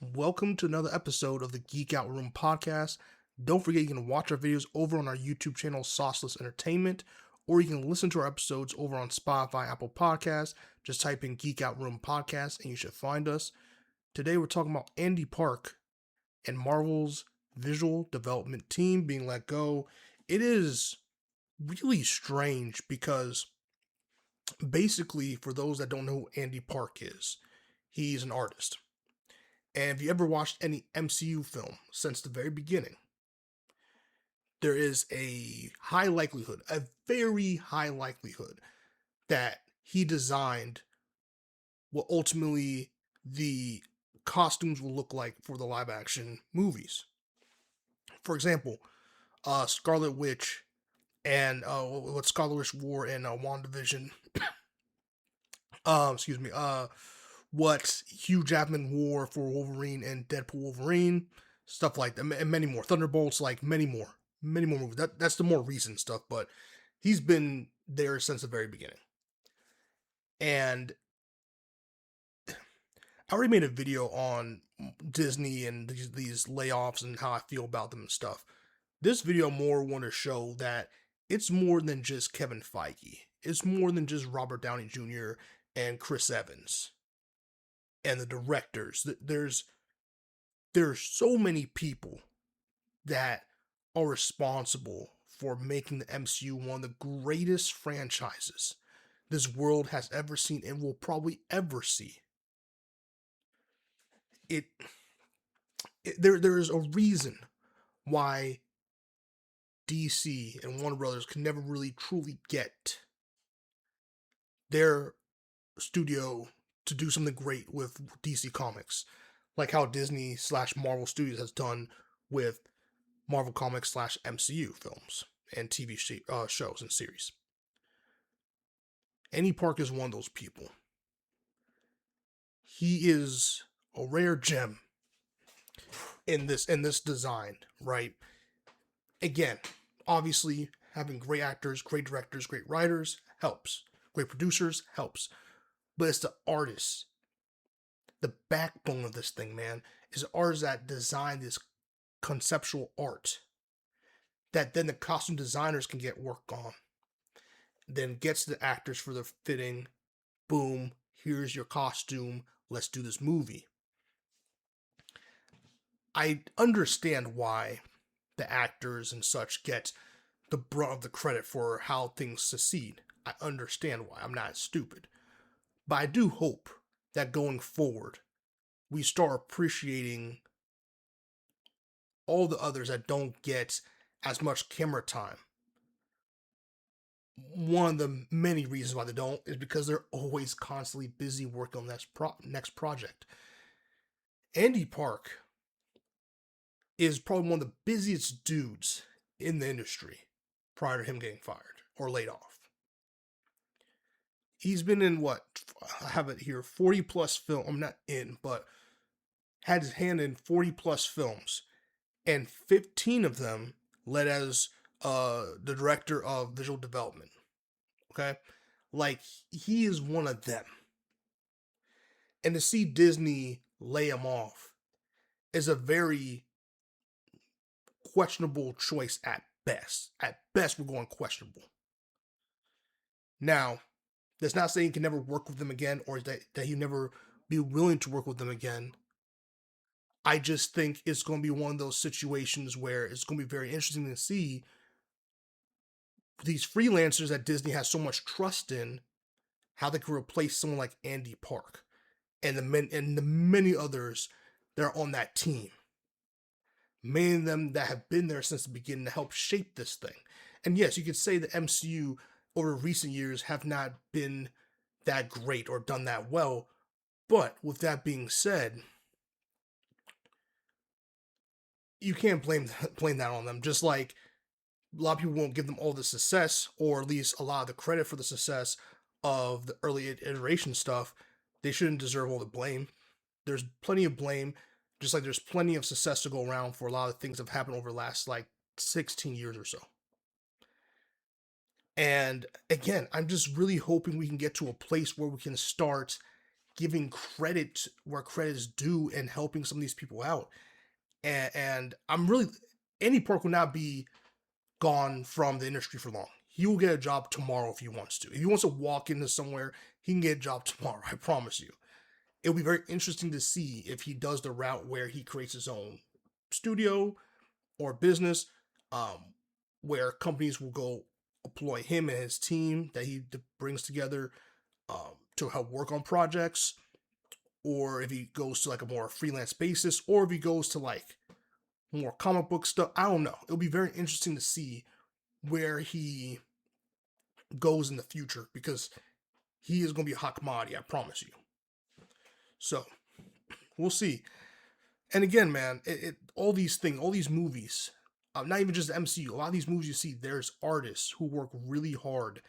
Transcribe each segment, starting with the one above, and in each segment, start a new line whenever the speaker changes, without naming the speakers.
Welcome to another episode of the Geek Out Room podcast. Don't forget you can watch our videos over on our YouTube channel, Sauceless Entertainment, or you can listen to our episodes over on Spotify, Apple Podcasts. Just type in Geek Out Room podcast and you should find us. Today we're talking about Andy Park and Marvel's visual development team being let go. It is really strange because basically, for those that don't know who Andy Park is, he's an artist. And if you ever watched any MCU film since the very beginning, there is a very high likelihood, that he designed what ultimately the costumes will look like for the live action movies. For example, Scarlet Witch and what Scarlet Witch wore in WandaVision. Excuse me. What Hugh Jackman wore for Wolverine and Deadpool Wolverine, stuff like that, and many more. Thunderbolts, like many more movies. That's the more recent stuff, but he's been there since the very beginning. And I already made a video on Disney and these layoffs and how I feel about them and stuff. This video more want to show that it's more than just Kevin Feige. It's more than just Robert Downey Jr. and Chris Evans and the directors. There's so many people that are responsible for making the MCU one of the greatest franchises this world has ever seen and will probably ever see. There is a reason why DC and Warner Brothers can never really truly get their studio to do something great with DC Comics, like how Disney / Marvel Studios has done with Marvel Comics / MCU films and TV shows and series. Andy Park is one of those people. He is a rare gem in this design, right? Again, obviously having great actors, great directors, great writers helps. Great producers helps. But it's the artists. The backbone of this thing, man, is the artists that design this conceptual art that then the costume designers can get work on. Then gets the actors for the fitting. Boom, here's your costume. Let's do this movie. I understand why the actors and such get the brunt of the credit for how things succeed. I understand why. I'm not stupid. But I do hope that going forward, we start appreciating all the others that don't get as much camera time. One of the many reasons why they don't is because they're always constantly busy working on that next project. Andy Park is probably one of the busiest dudes in the industry prior to him getting fired or laid off. He's been in I have it here, 40 plus film. I'm not in, but had his hand in 40 plus films, and 15 of them led as the director of visual development. Okay, like he is one of them. And to see Disney lay him off is a very questionable choice at best. At best, we're going questionable. Now, that's not saying he can never work with them again or that he'll never be willing to work with them again. I just think it's going to be one of those situations where it's going to be very interesting to see these freelancers that Disney has so much trust in, how they can replace someone like Andy Park and the many others that are on that team. Many of them that have been there since the beginning to help shape this thing. And yes, you could say the MCU over recent years have not been that great or done that well. But with that being said, you can't blame that on them. Just like a lot of people won't give them all the success, or at least a lot of the credit for the success of the early iteration stuff, they shouldn't deserve all the blame. There's plenty of blame, just like there's plenty of success to go around for a lot of things that have happened over the last 16 years or so. And again, I'm just really hoping we can get to a place where we can start giving credit where credit is due and helping some of these people out. And I'm really, Andy Park will not be gone from the industry for long. He will get a job tomorrow if he wants to. If he wants to walk into somewhere, he can get a job tomorrow. I promise you. It'll be very interesting to see if he does the route where he creates his own studio or business, where companies will go employ him and his team that he brings together to help work on projects, or if he goes to like a more freelance basis, or if he goes to like more comic book stuff. I don't know. It'll be very interesting to see where he goes in the future, because he is going to be a hot commodity, I promise you. So we'll see. And again, man, all these things, all these movies, not even just the MCU, a lot of these movies you see, there's artists who work really hard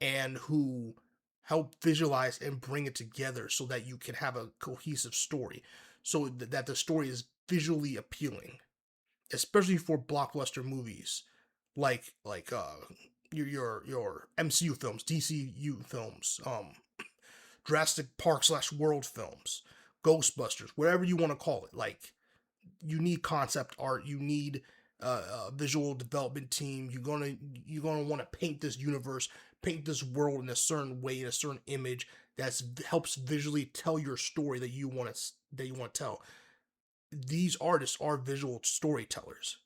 and who help visualize and bring it together so that you can have a cohesive story, so that the story is visually appealing, especially for blockbuster movies like your MCU films, DCU films, Jurassic Park / World films, Ghostbusters, whatever you want to call it. Like, you need concept art, you need a visual development team. You're gonna want to paint this universe, paint this world in a certain way, in a certain image that helps visually tell your story that you want to tell. These artists are visual storytellers.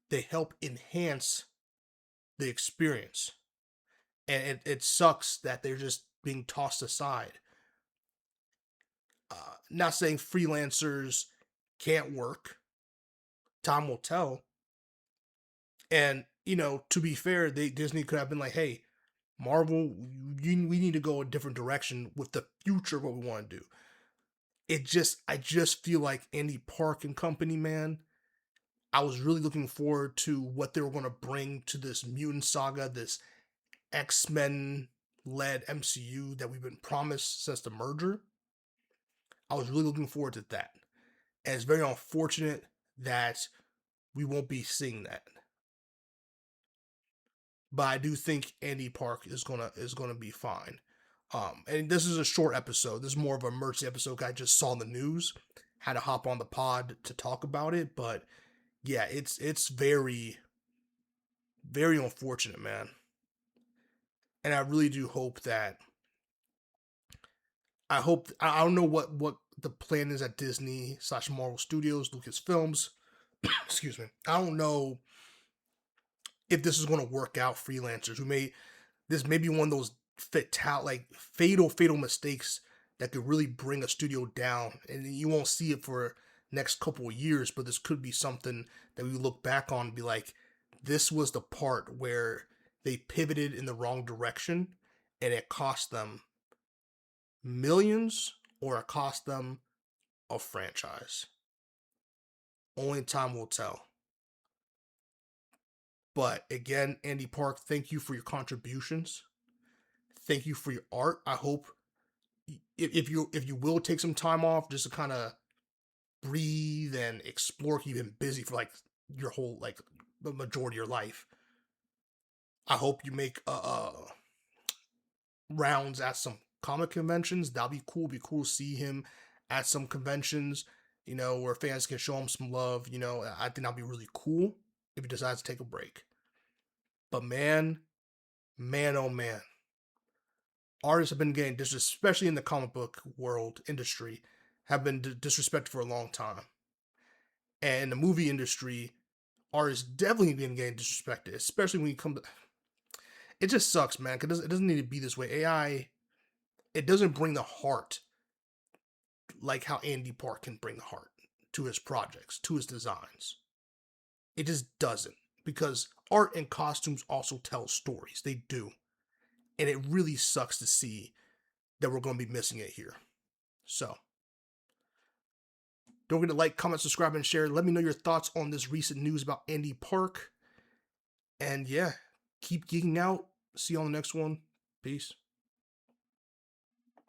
They help enhance the experience, and it sucks that they're just being tossed aside. Not saying freelancers can't work. Time will tell. And, to be fair, Disney could have been like, hey, Marvel, we need to go a different direction with the future of what we want to do. I just feel like Andy Park and company, man, I was really looking forward to what they were going to bring to this mutant saga, this X-Men led MCU that we've been promised since the merger. I was really looking forward to that. And it's very unfortunate that we won't be seeing that. But I do think Andy Park is gonna be fine. And this is a short episode. This is more of an emergency episode. I just saw the news, had to hop on the pod to talk about it. But yeah, it's very, very unfortunate, man. And I really do hope that. I don't know what the plan is at Disney / Marvel Studios, Lucasfilms. Excuse me. I don't know if this is going to work out. Freelancers this may be one of those fatal mistakes that could really bring a studio down, and you won't see it for next couple of years. But this could be something that we look back on and be like, this was the part where they pivoted in the wrong direction, and it cost them millions, or it cost them a franchise. Only time will tell. But again, Andy Park, thank you for your contributions. Thank you for your art. I hope if you will take some time off just to kind of breathe and explore, you've been busy for like your whole, like, the majority of your life. I hope you make rounds at some comic conventions. That'll be cool. Be cool to see him at some conventions, where fans can show him some love. I think that'll be really cool if he decides to take a break. But man, oh man, artists have been getting disrespected, especially in the comic book world industry, have been disrespected for a long time. And in the movie industry, artists definitely been getting disrespected, especially when you come to. It just sucks, man, because it doesn't need to be this way. AI, it doesn't bring the heart like how Andy Park can bring the heart to his projects, to his designs. It just doesn't, because art and costumes also tell stories. They do. And it really sucks to see that we're going to be missing it here. So, don't forget to like, comment, subscribe, and share. Let me know your thoughts on this recent news about Andy Park. And yeah, keep geeking out. See you on the next one. Peace.